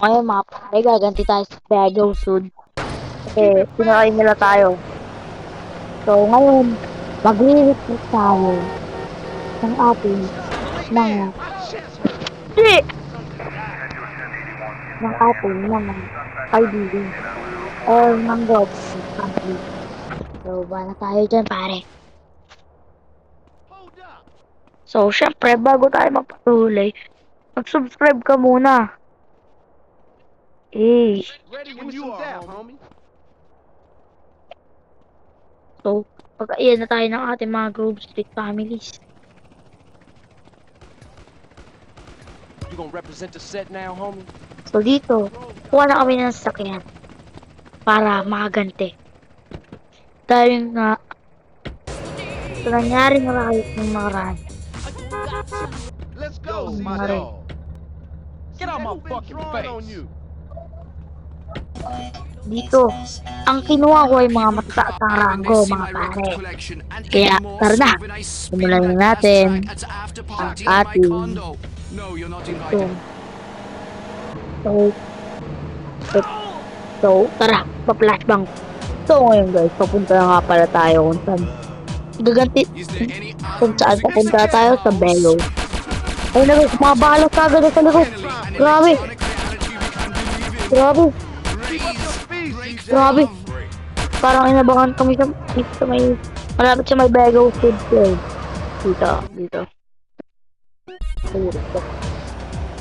Ngayon mga pare, gaganti tayo sa Pegaw Sud. Kasi sinakay nila tayo. So ngayon, mag-recruit tayo ng ating mga Di! ng ating mga kaibigan or ng government country. So, bala tayo dyan pare. So, syempre, bago tayo magpatuloy, mag-subscribe ka muna. Eh, so, pag-ayan na tayo ng ating mga Grove Street families. You gonna represent the set now, homie? So, dito, kuha na kami ng sasakyan para makaganti. Dahil nga, sa nangyari na riot ng nakaraan. Let's go, my Mare. dog. Get out my fucking face. Dito, ang kinuha ko ay mga matataas na ranggo, mga pare. Kaya, tara na, simulan na natin ang ating ito. So, tara, pa-flashbang. So, ngayon guys, papunta na nga pala tayo kung saan. Gaganti, kung saan papunta tayo sa Bellow. Ay, mga balas agad sa likod. Grabe. Grabe. Grabe. Parang inabangan kami sa may, malapit sa may Bellow Food Field. Dito.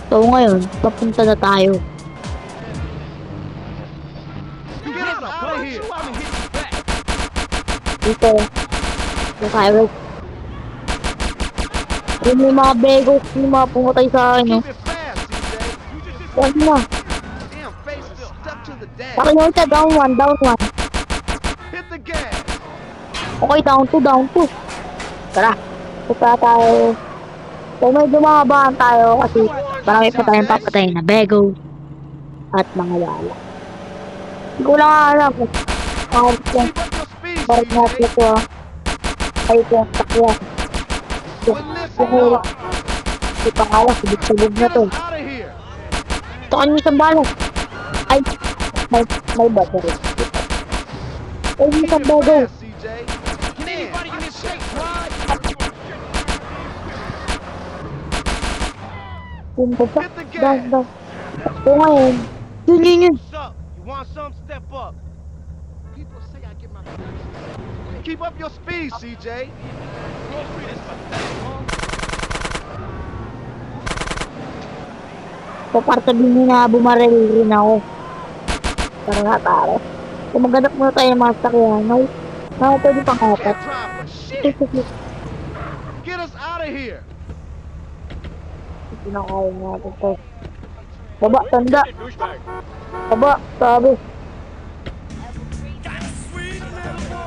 So, ngayon, papunta na tayo. Dito tayo. Yung may mga begos, yung mga pumatay sa akin, no? Yan na. Bakit yung isa, down one. Okay, down two. Tara, punta tayo. So, medyo makabahan tayo kasi marami pa tayong papatay na begos at mga lala. Hindi ko lang alam kung bakit natin ito ay ito yung sakyan. Siguro, di pangalas, sabog na to. Ito kanyo isang balas. Ay, may battery. Ay, isang bago. Punta pa. Down. So ngayon, yun. You want some? Step up. People say I get my. Keep up your speed, CJ. So, parte din na bumaril rin ako. Tara. Kung maghanap muna tayo ng mga sakyan, may pwede pang apat. Get us out of here. Pinakaya natin to. Baba, tanda. Baba, sabi.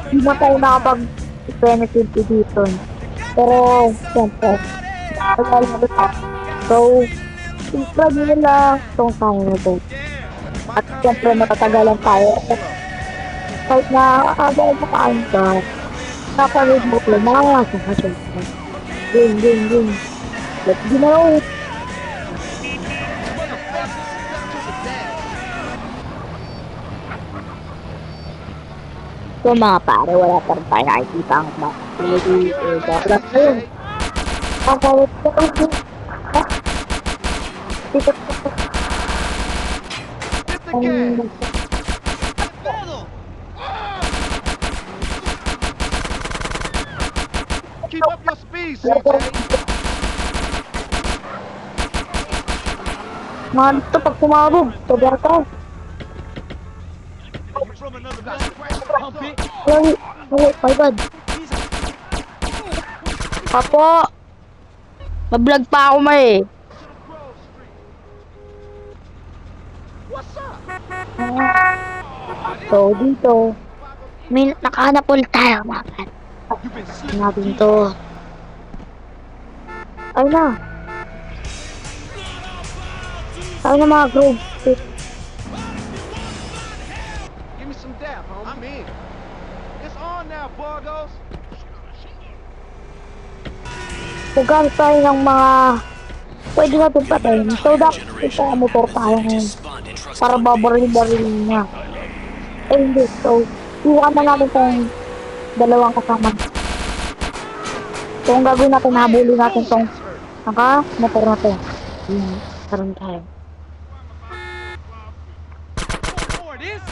Hindi na tayo nakapag-benefit dito. Pero, siyempre, so, subscribe nila itong channel na to. At siyempre, matatagalan tayo. Kahit na agaw sa kanta, naparid mo ko, makakasang ka siya. Ging. Let's go. So mga pare, wala pa rin tayo nakikita ang mga dapat na yun. Kakawit ko kasi. Dito. Keep up your speed, CJ. Mga dito pag sumabog, sobrang ka. My God. Apo. Mablog pa ako may. So, dito. May nakahanap ulit tayo, mga kan. Natin to. Ay na. Ay na mga group. Give me some dap, homie. I'm in. It's on now, Borgos. Pugang tayo ng mga pwede natin patayin. So, dapat ito motor tayo ngayon. para babaril-baril niya. Eh, hindi. So, iwan na natin tong dalawang kasama. So, ang gagawin natin, habulin natin tong naka-motor na to. Yun, karoon tayo. More of this.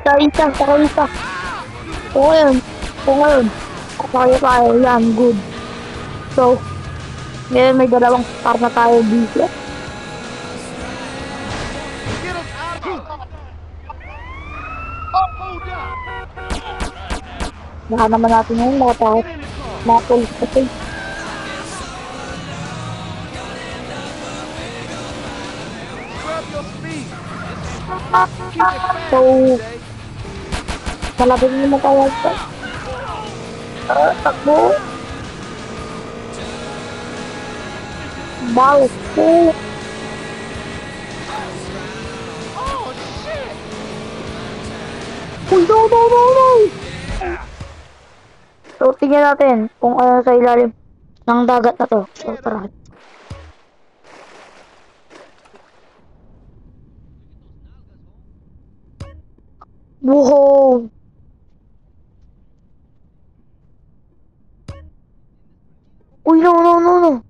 Saka isa. O ngayon. Tayo, yan, good. So, ngayon may dalawang star na tayo dito. Get us out of here. Oh, hold up. Baka naman natin yung mga tao. Get in the car. Mga police kasi. Grab your speed. Keep it fast, So, DJ. malapit mo tayo sa takbo. Bawit po. Oh, shit. Uy, no! So, tingnan natin kung ano sa ilalim ng dagat na to. So, tara. Wow! Uy, no!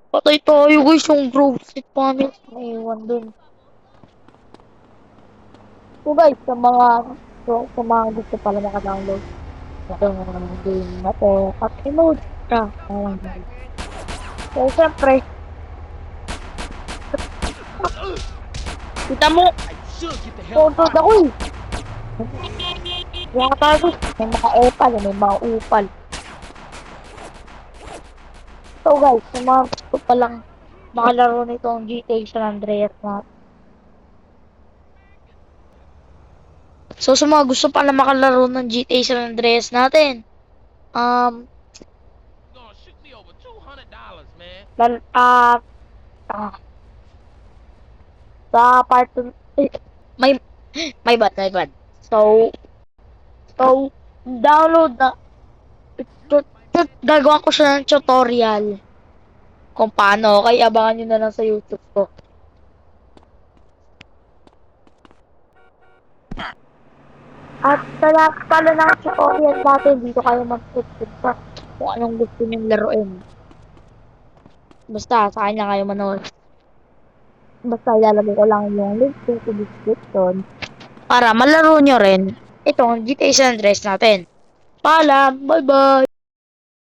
Patay tayo guys, yung Grove Street Pamit. May iwan dun. So guys, sa mga gusto pala maka-download itong game na to, pag-reload ka. So, syempre, kita mo, I should get the hell photos out of ako eh. Kaya tayo, may mga epal, may mga upal. So guys, sa mga gusto palang makalaro nitong GTA San Andreas na. So sa mga gusto pala makalaro ng GTA San Andreas natin, Gonna shoot me over $200, man. sa part 2, may bad. So, download na, gagawa ko siya ng tutorial kung paano, kaya abangan nyo na lang sa YouTube ko. At sa lahat pala ng tutorial natin, dito kayo mag-subscribe pa kung anong gusto nyong laruin. Basta, sa akin lang kayo manood. Basta ilalagay ko lang yung link sa description para malaro nyo rin itong GTA San Andreas natin. Paalam! Bye-bye!